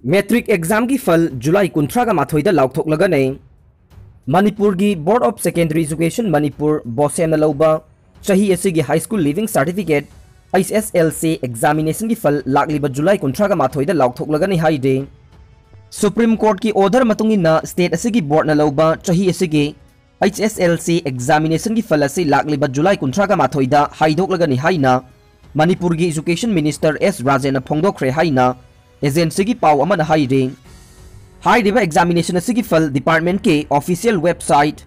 Matric exam की फल जुलाई 18 लाउथोक्लगने मणिपुर की board of secondary education Manipur BOSEM लौबा चाही असिगी high school leaving certificate HSLC examination की फल लाक्लिबा जुलाई 18 लाउथोक्लगने हाइदे सुप्रीम कोर्ट की ऑर्डर मतुंगिना स्टेट असिगी बोर्ड न लौबा चाही असिगी HSLC एग्जामिनेशन की फल असी लाक्लिबा जुलाई 18 हाइदोक्लगने हाइना मणिपुर की एजुकेशन मिनिस्टर S राजेन फोंदोक्रे हाइना एजेंसी की पाव अमन हाइदे हाइदिबा एग्जामिनेशन असिगी फल डिपार्टमेंट के ऑफिशियल वेबसाइट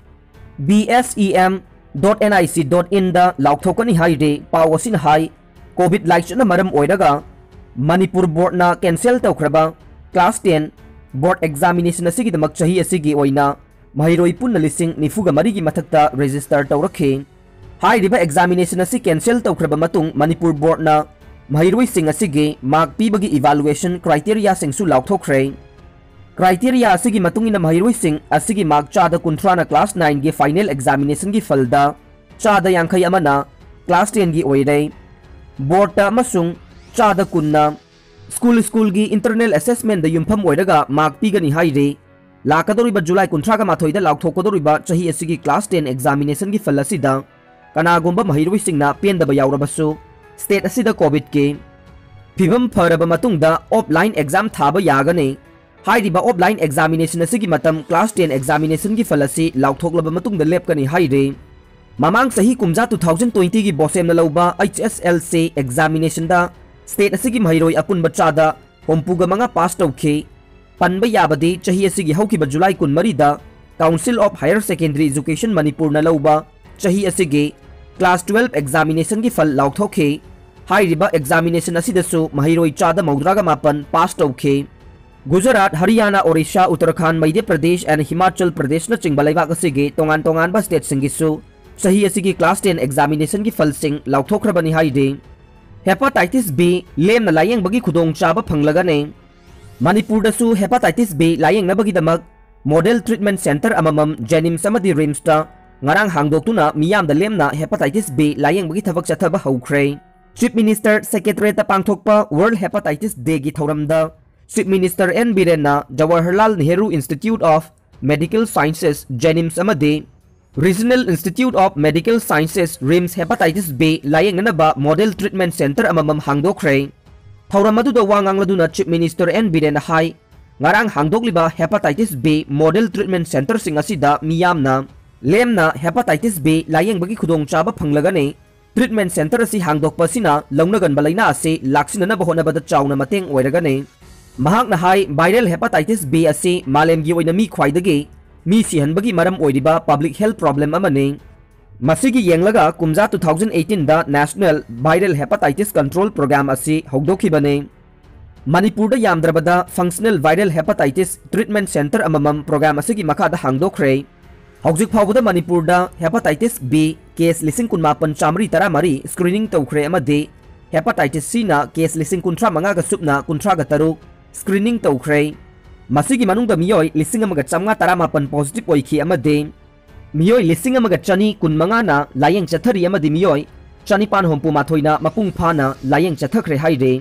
bsem.nic.in दा लाउथोकनी हाइदे पाव असिन हाई कोविड लाइचन मरम ओइरगा मणिपुर बोर्ड ना कैंसिल तौख्रबा क्लास 10 बोर्ड एग्जामिनेशन असिगी दमक चाही असिगी ओइना महिरोई पुन लिसिंग निफुगा मरी की मथक्ता रजिस्टर तौरखे हाइदिबा एग्जामिनेशन असिगी कैंसिल तौख्रबा मतुंग मणिपुर बोर्ड ना महिरोई सिंह असिगी मार्क पीबगी इवैल्यूएशन क्राइटेरिया सिंगसु लाउथोख्रे क्राइटेरिया असिगी मतुंगिना महिरोई सिंह असिगी मार्क चादा कुंथ्राना क्लास 9 की फाइनल एग्जामिनेशन की फलदा चादा यांखई अमना क्लास 10 की ओइरे बोर्ड अमसुंग चादा कुन्ना स्कूल की इंटरनल असेसमेंट द युमफम ओइरगा मार्क पीगनी हाइरे लाकदोरिबा जुलाई 18 दा लाउथोकदोरिबा चाही असिगी क्लास 10 एग्जामिनेशन की फल असिदा कनागुंबा महिरोई सिंगना पेंदबा यावरबसु स्टेट असिदा कोविड के फिवम फरबा मतुंगदा ऑफलाइन एग्जाम थाबा यागने हाइदिबा ऑफलाइन एग्जामिनेशन असिगी मतम क्लास 10 एग्जामिनेशन की फल असि लाउथोक्लबा मतुंगदा लेपकनी हाइरे ममांग सही कुमजा 2020 की बोसेम लौबा HSLC एग्जामिनेशन दा स्टेट असिगी महिरोई अपुन बच्चादा होमपुगा मंगा पास तौखे पनबा याबदे चाही असिगी हौकिबा जुलाई 13 दा council of higher secondary education Manipur न लौबा चाही असिगी क्लास 12 एग्जामिनेशन की फल लाउथोखे हाइरिबा एग्जामिनेशन असिदसु महिरोई चादा मौद्रागा मापन पास तौखे गुजरात हरियाणा ओडिशा उत्तराखंड मध्य प्रदेश एंड हिमाचल प्रदेश न चिंगबा लेबाक असिगे तोंगान तोंगान स्टेट सिंगिसु चाही असिगी क्लास 10 एग्जामिनेशन की फल सिंग लाउथोख्रबनी हाइदे हेपाटाइटिस बी लेमना लायेंबगी खुदोंग चाबा फंगलगने मणिपुर दसु हेपाटाइटिस बी लायेंगनबगीदमक मॉडल ट्रीटमेंट सेंटर अममम जेनिम्स अमदी रिम्स ता ngarang hangdoktuna miyamda lemna hepatitis B layengbagi thabak chathaba haukhre Chief Minister Secretary ta pangthokpa World Hepatitis Day gi thoramda Chief Minister N Birenna Jawaharlal Nehru Institute of Medical Sciences Jenims amade Regional Institute of Medical Sciences RIMS Hepatitis B layengnaba Model Treatment Center amamam hangdokhre thoramadu da wangangladuna Chief Minister N Birenna hai ngarang hangdokliba Hepatitis B Model Treatment Center singasida miyamna लेमना hepatitis B लायेंबगी खुदोंग चाबा फंगलगने treatment centre असि हांगदोकपसिना लौनगनबा लैना असि लाक्सिननबा होनबदा चाउना मतेंग ओइरगने महाकना हाई वायरल हेपाटाइटिस बी असि मालेमगी ओइना मी ख्वाइदगी मी सिहनबगी मरम ओइरिबा पब्लिक हेल्थ प्रॉब्लम अमने मसिगी येंगलगा कुमजा 2018 दा national viral hepatitis control programme असि हौदोखिबने मणिपुर दा यामद्रबदा functional viral hepatitis treatment centre अममम प्रोग्राम असि मखादा हांगदोखरे हौजिक फाउबदा मणिपुर दा हेपाटाइटिस बी केस लिसिंग कुनमापन चामरी तरा मरी स्क्रीनिंग तौख्रे अमदे हेपाटाइटिस सी ना केस लिसिंग कुंथ्रा मंगा सुपना कुंथ्रा तरुक स्क्रीनिंग तौख्रे मसिगी मनुंग दा मियोय लिसिंग अमगा चामगा तरा मापन पॉजिटिव ओइखी अमदे मियोय लिसिंग अमगा चनी कुनमंगा ना लायेंग चथरी अमदे मियोय चनीपान होंपु माथोइना मपुंग फाना लायेंग चथख्रे हाइदे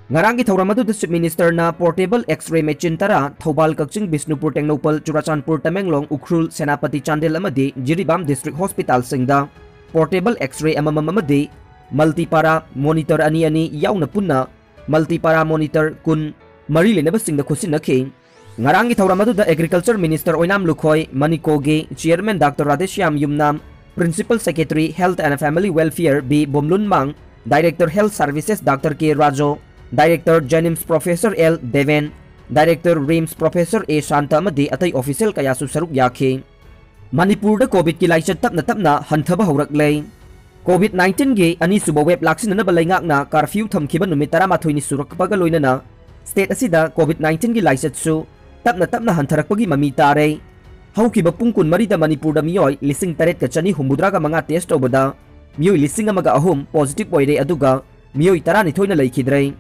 ngarang ki thoramadu Chief Minister na portable x-ray machine tara Thobal Kakching Bisnupur Tengnopal Churachandpur Tamenglong Ukhrul Senapati Chandel amadi Jiribam District Hospital singda portable x-ray amamam amadi multipara monitor ani ani yauna punna multipara monitor kun mari lenaba singda khusinakhe ngarang ki thoramadu da Agriculture Minister Oinam Lukhoi Manikoge Chairman Dr Radeshyam Yumnam Principal Secretary Health and Family Welfare B Bomlun Mang Director Health Services Dr K Rajo Director Jenims Professor L Deven Director RIMS Professor A Shanta amadi atai official kayasu saruk yakhe Manipur da COVID ki laichat tapna hanthaba horaklei COVID-19 ge ani suba web laksinana balaingak na curfew thamkhiba numit 13 ni surakpaga loinana state asida COVID-19 gi laichat su tapna hantharakpagi mami tare haukiba pungkun mari da Manipur da miyoy lising taret ka chani humudra ga manga test obada miyoy lising amaga ahum positive oire aduga miyoy 12 na laikhidrei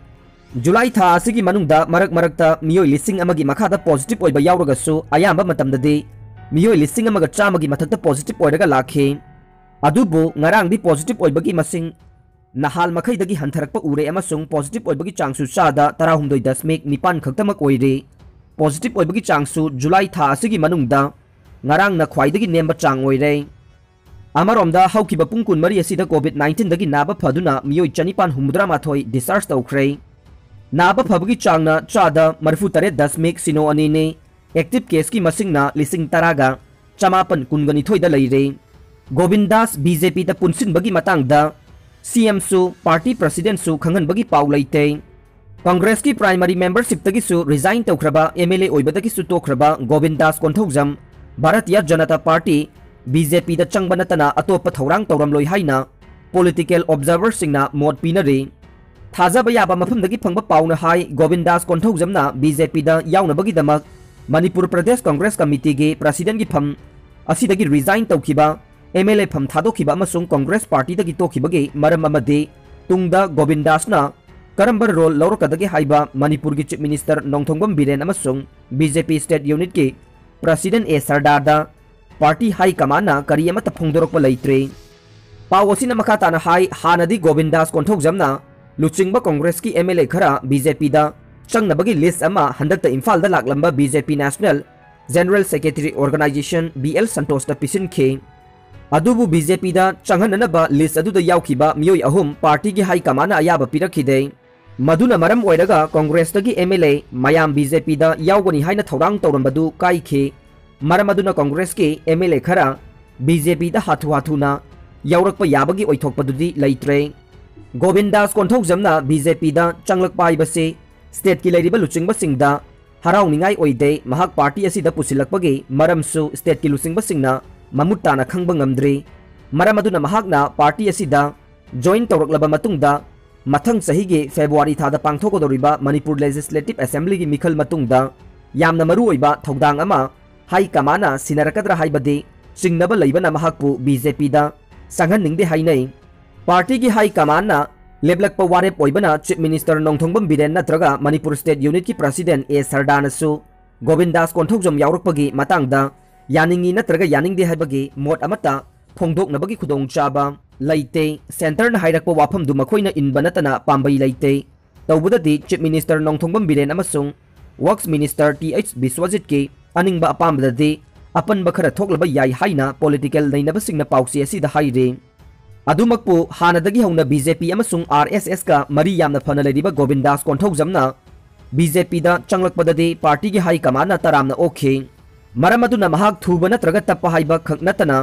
जुलाई था असिगी मनुंगदा मरक मरकता मियोय लिसिंग अमगी मखादा पॉजिटिव ओइबा यावरगसु अयाम्बा मतमददे मियोय लिसिंग अमगा चामगी मथक्ता पॉजिटिव ओइरगा लाखे अदुबो ngarang di पॉजिटिव ओइबगी मसिंग nahal makhaidagi hantarakpa ure amasung positive oibagi changsu chada 13.9 khaktamak oire positive oibagi changsu July tha asigi manungda ngarang na khwaidagi nemba chang oire amaromda haukiba pungkun mari asida COVID-19 dagi naba phaduna miyoi chanipan humudra mathoi discharge tawkhre naba phabagi changna chada marfu tare 10 sino ani ne active case ki masingna lising taraga chamapan kungani thoida leire Govindas BJP da punsin bagi matang da CM su party president su khangan bagi pau leite Congress ki primary membership tagi su resign tawkraba MLA oibadagi su tokraba Govindas konthojam Bharatiya Janata Party BJP da changbanatana atopa thorang tawramloi haina political observer singna mod pinare thajaba yaba mafamdagi phangba pauna hai Govindas konthojamna BJP da yaunabagi damak Manipur Pradesh Congress Committee ge president gi pham asidagi resign tawkiba MLA pham thadokhiba amasung Congress Party dagi tokibage maram amade tungda Govindas na karambar role lawrakadagi haiba Manipur gi Chief Minister Nongthongbam Biren amasung BJP State Unit ki President A Sardar da Party High Command na kariyama ta phongdorokpa leitre pawasina makata na hai hanadi Govindas konthokjamna luchingba Congress ki MLA khara BJP da changnabagi list ama handakta Imphal da laklamba BJP National General Secretary Organization BL Santos da pisin khe adubu BJP da changhananaba list aduda yaukhiba miyoi ahum party gi high command ayaba pirakhide maduna maram oiraga Congress dagi MLA mayam BJP da yaugani haina thorang tawrambadu kaikhe maram aduna Congress ki MLA khara BJP da hathu na yaurakpa yabagi oithokpadudi leitre Govindas konthokjamna BJP da changlakpa ibase state ki leiriba luchingba singda harauningai oide mahak party asida pusilakpagi maramsu state ki luchingba singna mamutana khangba ngamdri maram aduna mahakna party asida join tawraklaba matungda mathang sahi ge February thada pangthokodoriba Manipur Legislative Assembly gi mikhal matungda yamna maru oiba thodang ama high command na sinarakadra haibade singnaba leibana mahakpu BJP da sanghan ningde hainai party gi high command na leblakpa warep oibana Chief Minister Nongthongbam Biren natraga Manipur State Unit ki President A Sardar su Govindas konthokjam yaurukpagi matangda yaningi natraga yaningde haibagi mot amata phongdoknabagi khudong chaba leite center na hairakpa wafam du makhoina inbanatana pambai leite tawbudadi Chief Minister Nongthongbam Biren amasung Works Minister TH Biswajit ki aningba apambadadi apanba khara thoklaba yai haina political leinabasingna pausi asida haire adumakpu hanadagi hauna BJP amasung RSS ka mari yamna phana leriba Govindas konthokjamna BJP da changlakpadadi party gi high command na taramna okhe maram aduna mahak thuba natraga tappa haiba khaknatana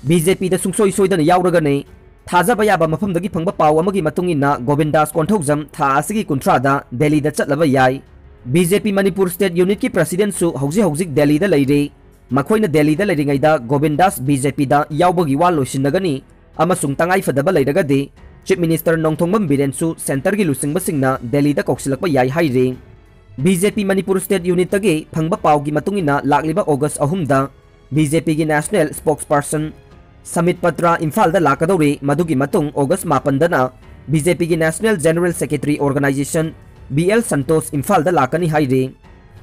BJP da sungsoi soidana yauragane thajaba yaba mafamdagi phangba paw amagi matungina Govindas konthokjam tha asigi kunthra da Delhi da chatlaba yai BJP Manipur State Unit ki President su hauji Delhi da leire makhoina Delhi da leiringai da Govindas BJP da yaubagi wal loisinagani amasung tangai fadaba leiragade Chief Minister Nongthongbam Biren su center gi lusingba singna Delhi da koksilakpa yai haire BJP Manipur State Unit tagi phangba paw gi matungina lakliba August 3 da BJP gi National Spokesperson Samit Patra Imphal da lakadore madugi matung August 4 dana BJP gi National General Secretary Organization BL Santos Imphal da lakani haire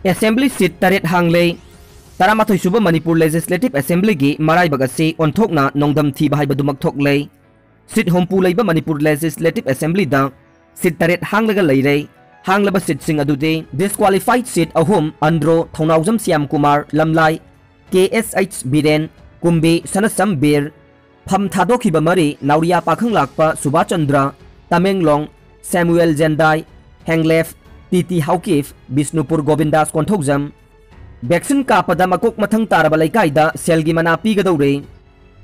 Assembly seat taret hangle Taramathoi suba Manipur Legislative Assembly gi marai bagase onthokna nongdam thi bahai badumak thoklei seat hompu leiba Manipur Legislative Assembly da seat taret hanglaga leire hanglaba seat sing adude disqualified seat ahum Andro Thonaujam Siam Kumar Lamlai KSH Biren Kumbi Sanasam Bir pham thadokhiba mari Nauria pakhang lakpa Subhachandra Tamenglong Samuel Jendai Henglef Titi Haukif Bisnupur Govindas konthokjam vaccine kapada makok mathang taraba laikai da selgi mana pigadore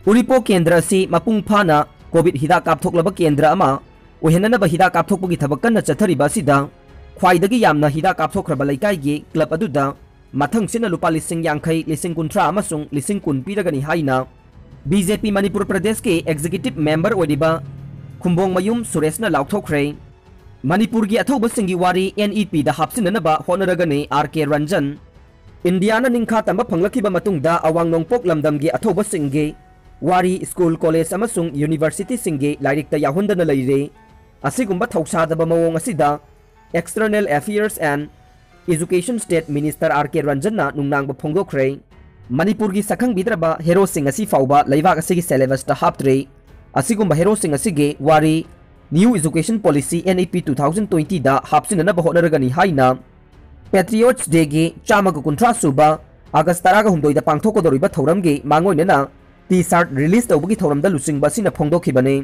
Uripo Kendra si mapung phana COVID hida kapthoklaba kendra ama ohenana hida kapthokpagi thabakkan chathariba sida khwaidagi yamna hida kapthokraba laikai gi club aduda mathang sina lupa lising yangkhai lising kunthra amasung lising kun piragani haina BJP Manipur Pradesh ke executive member odiba Khumbong Mayum Suresna laukthokre Manipur gi athoba singi wari NEP da hapsinanaba honaragane RK Ranjan Indiana ningkha tamba phanglakiba matungda awang nongpok lamdam gi athoba singe wari school college amasung university singe lairikta yahundana leire asigumba thausadaba mawong asida External Affairs and Education State Minister RK Ranjan na nungnangba phongdokre Manipur gi sakhang bidraba hero sing asi fauba leibak asigi syllabus ta haptre asigumba hero sing asige wari new education policy NEP 2020 दा हापसिननब होनरगनी हाइना patriots day गे चामग कुंथ्रा सुबा अगस्त 13 दा पांगथोकदोरिबा थौरमगे मांगोइनना T-shirt release तौबगी थौरमदा लुचिंगबा सिना फोंगदोखिबने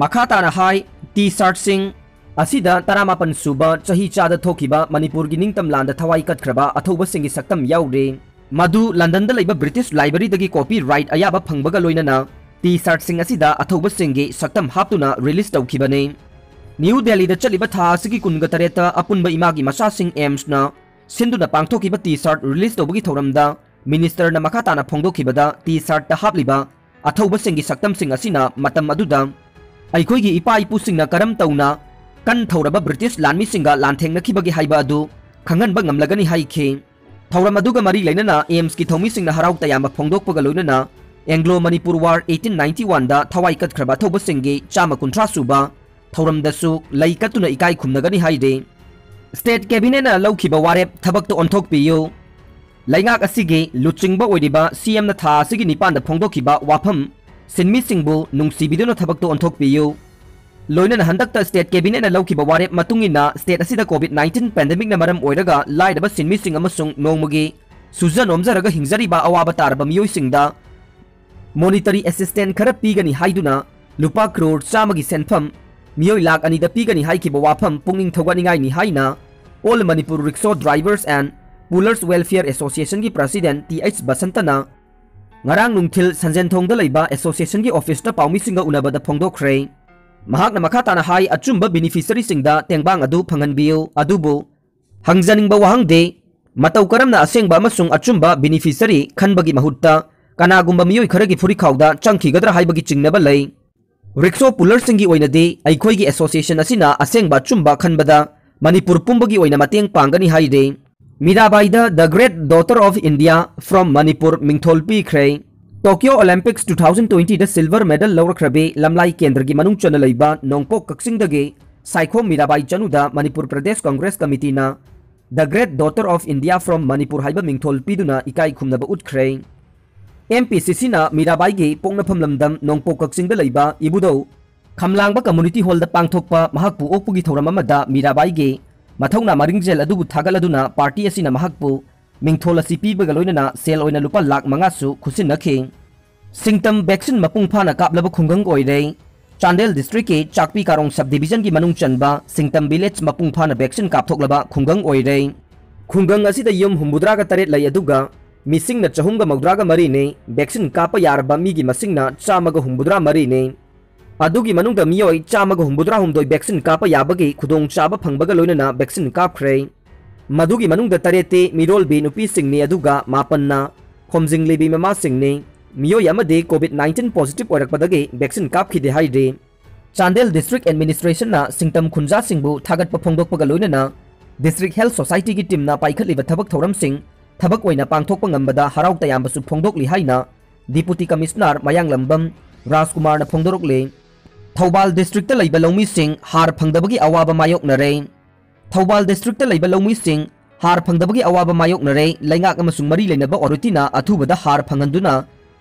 मखा ताना high T-shirt सिंग असिदा 18 सुबा चही चादा थोखिबा मणिपुर गी निंगतम लांद थवाई कटख्रबा अथौबा सिंगी सक्तम याउरे मधु लंदन दा लेबा ब्रिटिश लाइब्रेरी दगी कॉपी राइट अयाबा फंगबगा लोइनना टी-शर्ट सिंग असिदा अथौबा सिंगी सक्तम हापतुना रिलीज तौखिबने न्यू दिल्ली दा चलिबा था सिगी कुनगा तरेता अपुनबा इमागी मसा सिंग एम्स ना सिंधुना पांगथोखिबा टी-शर्ट रिलीज तौबगी थौरमदा मिनिस्टर ना मखा ताना फोंगदोखिबदा टी-शर्ट ता हापलिबा अथौबा सिंगी सक्तम सिंग असिना मतम अदुदा अइखोइगी इपा इपु सिंगना करम तौना कन थौरबा ब्रिटिश लानमी सिंगा लांथेंगनखिबगी हाइबा अदु खंगनबा ngमलगनी हाइखे थौरम अदुगा मरी लेनना एम्स की थौमी सिंगना हराउ तयामा फोंगदोकपगा लोइनना एंग्लो मणिपुर वार 1891 दा थवाई कटख्रबा थौबा सिंगी चामा कुंथ्रा सुबा थौरम दसु लई कतुना इकाई खुमनगनी हाइदे स्टेट कैबिनेट ना लौखिबा वारेप थबक तो ओंथोकपियो लैंगाक असिगे लुचिंगबा ओइदिबा CM ना था असिगी निपान दा फोंगदोखिबा वाफम सिनमी सिंगबु नुंगसिबिदुना थबक तो ओंथोकपियो लोइनना हंदकता स्टेट कैबिनेट ना लौखिबा वारेप मतुंगिना स्टेट असिदा कोविड-19 पेंडेमिक ना मरम ओइरगा लाइदबा सिनमी सिंग अमसुंग नोंमगी सुजन ओमजरगा हिंगजरिबा अवाबा तारबा मियोइ सिंगदा मॉनिटरी असिस्टेंट खरा पीगनी हाइदुना लुपा करोड़ चामगी सेनफम मियोइ लाख अनिदा पीगनी हाइखिबा वाफम पुंगनिंग थौगानिंगाइनी हाइना all Manipur rickshaw drivers and pullers welfare association की president TH Basanta ngarang nungthil sanjentongda leiba association की ऑफिस ता पाउमी सिंगा उनबदा फोंगदोखरे महाकना मखाताना हाई अचुंबा बेनिफिशियरी सिंगदा तेंगबांग अदु फंगनबियो अदुबो हंगजनिंगबा वाहंगदे मतौ करमना असेंगबा अमसुंग अचुंबा बेनिफिशियरी खनबगी महुत्ता कनागुंबा मियोइ खरगी फुरी खाउदा चंखिगदरा हाइबगी चिंगनबा लई रिक्शो पुलर सिंगी ओइनदे अइखोइगी एसोसिएशन असिना असेंगबा चुंबा खनबदा मणिपुर पुंबगी ओइना मतेंग पांगनी हाइदे मीराबाईदा the great daughter of India from Manipur मिंगथोल पीख्रे टोक्यो ओलंपिक्स 2020 दा सिल्वर मेडल लौरख्रबे लमलाई केंद्र की मनुंग चन लैबा नोंगपोक कक्सिंगदगे साइखो मीराबाई चनुदा मणिपुर प्रदेश कांग्रेस कमिटीना the great daughter of India from Manipur हाइबा मिंगथोल पीदुना इकाई खुमनबा उठख्रे MPCC ना मीराबाई गे पोंगनफम लमदम नोंगपोक कक्सिंगदा लैबा इबुदौ खमलांगबा कम्युनिटी हॉल दा पांगथोकपा महाकपु ओकपुगी थौरम अमदा मीराबाई गे मथौना मरिंगजेल अदुबु थागलदुना पार्टी असिना महाकपु मिंगथोल असि पीबगा लोइनना सेल ओइना लुपा लाख 5 सु खुसिनखि सिंगतम वैक्सीन मपुंग फाना कापलब खुंगंग ओइरे चांदेल डिस्ट्रिक्ट के चाकपी कारोंग सब डिवीजन की मनुंग चनबा सिंगतम विलेज मपुंग फाना वैक्सीन कापथोकलबा खुंगंग ओइरे खुंगंग असिदा यम हुमुद्रागा तरेत लय अदुगा मिसिंगना चहुंगा मौद्रागा मरीने वैक्सीन कापा यारबा मीगी मसिंगना चामगा हुमुद्रा मरीने अदुगी मनुंगदा मियोइ चामगा हुमुद्रा हुमदोइ वैक्सीन कापा याबगे खुदोंग चाबा फंगबगा लोइनना वैक्सीन कापख्रे मधुगी मनुंगदा तरेते मिरोलबी नुपी सिंगने अदुगा मापन्ना खोमजिंगलिबी ममा सिंगने मियोइ अमदे कोविड-19 पॉजिटिव ओरकपदगे वैक्सीन कापखिदे हाइदे चांदेल डिस्ट्रिक्ट एडमिनिस्ट्रेशन ना सिंगतम खुंजा सिंगबु थागतपा फोंगदोकपगा लोइनना डिस्ट्रिक्ट हेल्थ सोसाइटी की टीम ना पाइखतलिबा थबक थौरम सिंग थबक ओइना पांगथोकपा ngambada हराउ तयामबसु फोंगदोकली हाइना डिप्यूटी कमिश्नर मयांगलंबम राजकुमार ना फोंगदोरकले थौबाल डिस्ट्रिक्ट लैबा लौमी सिंग हार फंगदबगी अवाबा मायोकनरे थौबाल डिस्ट्रिक्ट लैबा लौमी सिंग हार फंगदबगी अवाबा मायोकनरे लैंगाक अमसुंग मरी लेनबा ऑथोरिटीना अथुबदा हार फंगंदुना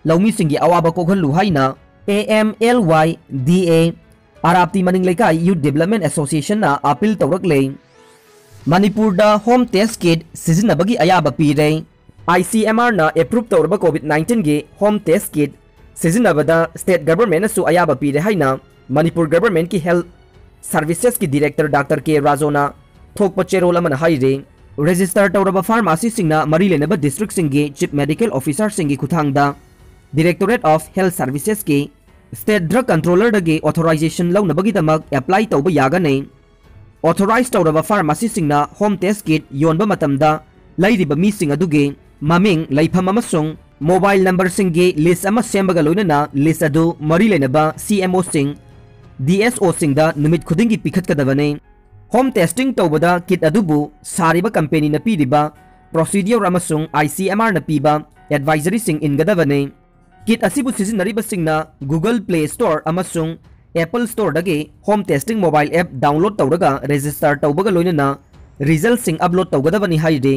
लौमी सिंगी अवाबा कोगहलु हाइना AMLYDA आराप्ती मनिंग लेकाई यूथ डेवलपमेंट एसोसिएशन ना अपील तौरकले मणिपुर दा होम टेस्ट किट सिजनबगी अयाबा पीरे ICMR ना एप्रूव तौरबा कोविड-19 गे होम टेस्ट किट सिजनबदा स्टेट गवर्नमेंट सु अयाबा पीरे हाइना मणिपुर गवर्नमेंट की हेल्थ सर्विसेज की डायरेक्टर डॉक्टर के राजोना थोकपा चेरोल अमना हाइरे रजिस्टर तौरबा फार्मेसी सिंगना मरी लेनबा डिस्ट्रिक्ट सिंगे चीफ मेडिकल ऑफिसर सिंगी खुथांगदा डायरेक्टोरेट ऑफ हेल्थ सर्विसेज के स्टेट ड्रग कंट्रोलर दगे ऑथराइजेशन लौनबगी दमक अप्लाई तौबा यागने ऑथराइज तौरबा फार्मेसी सिंगना होम टेस्ट किट योनबा मतमदा लैरिबा मी सिंग अदुगे ममिंग लैफम अमसुंग मोबाइल नंबर सिंगे लिस्ट अमा सेमबगा लोइनना लिस्ट अदु मरी लेनबा CMO सिंग DSO सिंगदा नुमित खुदिंगी पिखतकदबने होम टेस्टिंग तौबदा किट अदुबु सारिबा कंपनी न पीरिबा प्रोसीडियर अमसुंग ICMR न पीबा एडवाइजरी सिंग इनगदबने किट असिबु सिजनरिबा सिंगना गूगल प्ले स्टोर अमसुंग एप्पल स्टोर दगे home testing mobile app download तौरगा रजिस्टर तौबगा लोइनना रिजल्ट सिंग अपलोड तौगदबनी हाइदे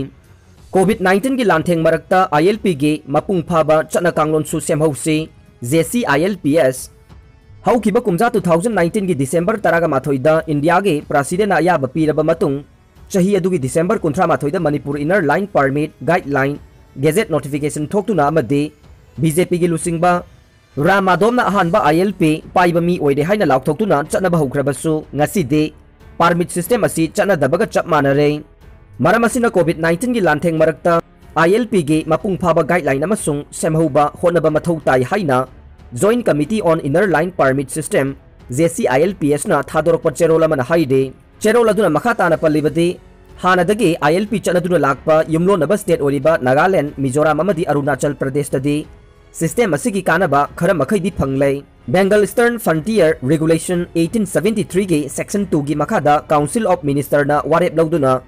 कोविड-19 की लांथेंग मरक्ता ILP गे मपुंग फाबा चना कांगलोन सु सेमहौसे JCILPS हौखिबा कुमजा 2019 की दिसंबर 18 इंडिया के प्रेसिडेंट अयाब पीरब मतुंग चाही अदुगी दिसंबर 18 Manipur inner line permit guideline gazette notification थोक्तुना अमदे बीजेपी की लुसिंगबा रामादोमना अहानबा ILP पाइबा मी ओइदे हाइना लाउथोक्तुना चटनबा हौख्रबसु ngaside परमिट सिस्टम असी चटनदबगा चप मानरे मरम असिना कोविड-19 की लांथेंग मरक्ता ILP के मपुंग फाबा गाइडलाइन अमसुंग सेमहौबा होनबा मथौ ताई हाइना joint committee on inner line permit system JCILPS ना थादोरप चेरोल मन हाइदे चेरोल अदुना मखा ताना पल्लिबदि हानदगे ILP चनदुना Lhakpa युमलोनबा state ओरिबा Nagaland Mizoram अमदि Arunachal Pradesh तदि system असिगी कानबा खरा मखैदि फंगलै बेंगल ईस्टर्न फ्रंटियर रेगुलेशन 1873 के सेक्शन 2 की मखादा काउंसिल ऑफ मिनिस्टर ना वारेप लौदुना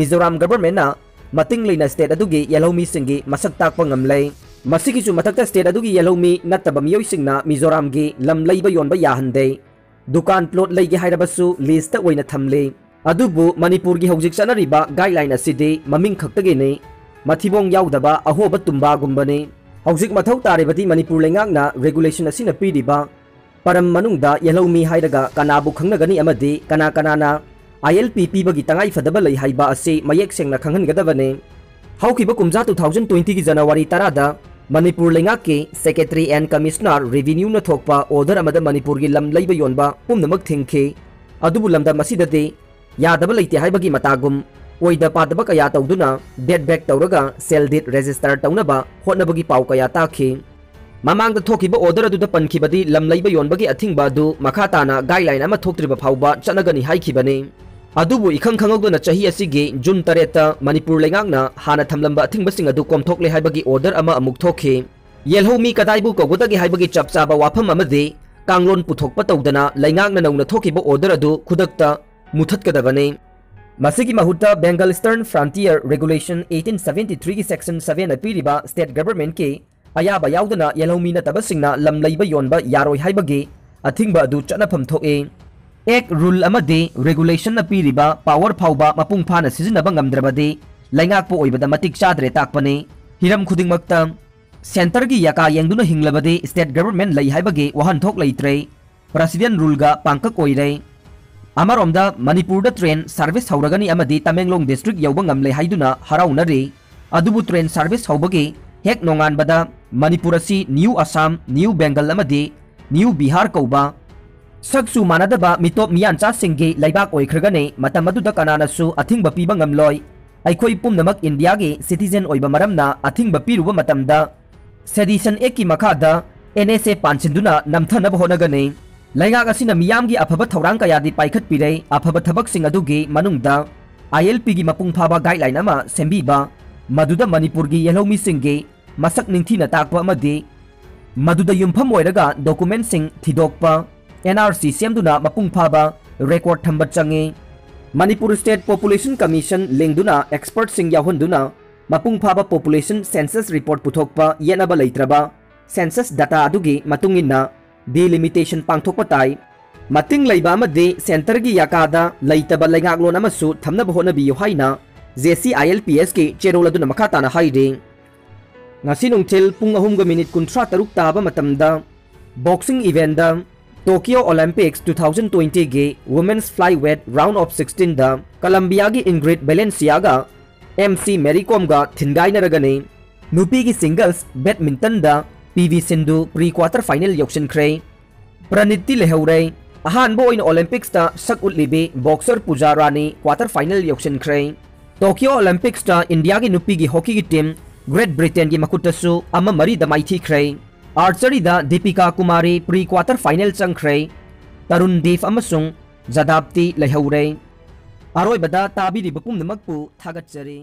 मिजोराम गवर्नमेंट ना मतिंग लेना स्टेट अदुगी येलोमी सिंगी मसक ताकपा ngamलै मसिगिसु मथक्ता स्टेट अदुगी येलोमी नत्तबा मियोइसिंगना मिजोराम गी लम लैबा योनबा याहंदे दुकान प्लॉट लैगे हाइरबसु लिस्ट ओइना थमले अदुबु मणिपुर की हौजिक चनरिबा गाइडलाइन असिदि ममिंग खक्तगेने मथिबोंग याउदबा अहोबा तुंबा गुंबने हौजिक मथौ तारेबदि मणिपुर लेंगांगना रेगुलेशन असिना पीरिबा परम मनुंगदा येलोमी हाइरगा कनाबु खंगनगनी अमदि कना कनाना ILP पीबगी तंगाई फदबा लै हाइबा असे मयेक सेंगना खंगनगदबने हौखिबा कुमजा 2020 की जनवरी 10 दा मणिपुर लेंगा के सेक्रेटरी एंड कमिश्नर रेवेन्यू न थोकपा ऑर्डर अमद मणिपुर की लम लैबा योनबा पुमनमक थिंखे अदुबु लमदा मसिददे यादबा लैते हाइबगी मतागुम ओइदा पादबा कया तौदुना डेट बैक तौरगा सेल डेट रजिस्टर तौनबा होनबगी पाउ कया ताखे ममांग द थोकिबा ऑर्डर अदुदा पनखिबदी लम लैबा योनबगी अथिंगबा दु मखाताना गाइडलाइन अमा थोक्त्रिबा फाउबा चनगनी हाइखिबने अदुबु इखंग खंगौदना चाही असिगे जून 3 मणिपुर लेंगांगना हाना थमलंबा अथिंगबसिंग अदु कोमथोक्ले हाइबगी ऑर्डर अमा अमुक थोखे येलहोमी कदाइबु कौगदगी हाइबगी चपचाबा वाफम अमदे कांगलोन पुथोकपा तौदना लेंगांगना नौना थोकिबा ऑर्डर अदु खुदक्ता मुथतकदबने मसिगी महुत्ता बेंगल ईस्टर्न फ्रंटियर रेगुलेशन 1873 की सेक्शन 7 पीरिबा स्टेट गवर्नमेंट के अयाबा याउदना येलहोमी नतबसिंगना लम लैबा योनबा यारोय हाइबगी अथिंगबा अदु चनफम थोए एक रूल अमदे रेगुलेशन न पीरिबा पावर फाउबा मपुंग फाना सिजनबा ngamद्रबदे लैंगाकपो ओइबदा मतिक चादरे ताकपने हिरम खुदिंगमक्ता सेंटर की याका येंगदुना हिंगलबदे स्टेट गवर्नमेंट लै हाइबगे वहनथोक लैत्रे प्रेसिडेंट रूलगा पांकक ओइरे अमरोमदा मणिपुर दा ट्रेन सर्विस हौरगनी अमदि तमेंगलोंग डिस्ट्रिक्ट यौबा ngamले हाइदुना हराउनरे अदुबु ट्रेन सर्विस हौबगे हेक नोंगानबदा मणिपुर असि न्यू असम न्यू बेंगल अमदि न्यू बिहार कौबा सक्सु मानदबा मिटोप मियानचा सिंगे लैबाक ओइख्रगने मतम अदुदा कनानासु अथिंगबा पीबा ngamloi अइखोइ पुमनमक इंडिया के सिटीजन ओइबा मरमना अथिंगबा पीरुबा मतमदा सेडिशन एक की मखादा NSA पांचिंदुना नमथनब होनगने लैंगाक असिना मियामगी अफबा थौरांग कयादि पाइखत पिरै अफबा थबकसिंग अदुगे मनुंगदा ILP की मपुंग फाबा गाइडलाइन अमा सेंबीबा मदुदा मणिपुर की येलौमी सिंगे मसक निंगथीना ताकपा अमदि मदुदा युमफम ओइरगा डॉक्यूमेंट सिंग थिदोकपा NRC सेमदुना मपुंग फाबा रेकॉर्ड थंबा चंगे मणिपुर स्टेट पॉपुलेशन कमीशन लिंगदुना एक्सपर्ट सिंग याहुंदुना मपुंग फाबा पॉपुलेशन सेंसस रिपोर्ट पुथोकपा येनबा लैत्रबा सेंसस डाटा अदुगी मतुंगिना डिलिमिटेशन पांथोकपा ताई मतिंग लैबा अमदे सेंटर की याकादा लैतबा लैंगाकलोन अमसु थमनब होनबियो हाइना JCILPS के चेरोल अदुना मखाताना हाइदे ngasi nungthil pung 3:30 ताबा मतमदा बॉक्सिंग इवेंट दा टोक्यो ओलंपिक्स 2020 के वुमेन्स फ्लाईवेट राउंड ऑफ 16 दा कोलंबिया की इंग्रिड बेलेंसियागा MC मेरीकॉम गा थिनगाइनरगने नुपी की सिंगल्स बैडमिंटन दा PV Sindhu pre quarter final यौशनख्रे प्रणिति लेहौरे अहानबो ओइन ओलंपिक्स दा सक उटलिबे boxer Pooja Rani quarter final यौशनख्रे टोक्यो ओलंपिक्स दा इंडिया की नुपी की हॉकी की टीम ग्रेट ब्रिटेन की मकुटसु अमा मरी दमाइथीख्रे आर्चरी दा Deepika Kumari pre quarter final चंख्रे तरुण देव अमसुंग जदाब्ती लेहौरे अरोइबदा ताबिरिबा पुमनमकपु थागतचरी।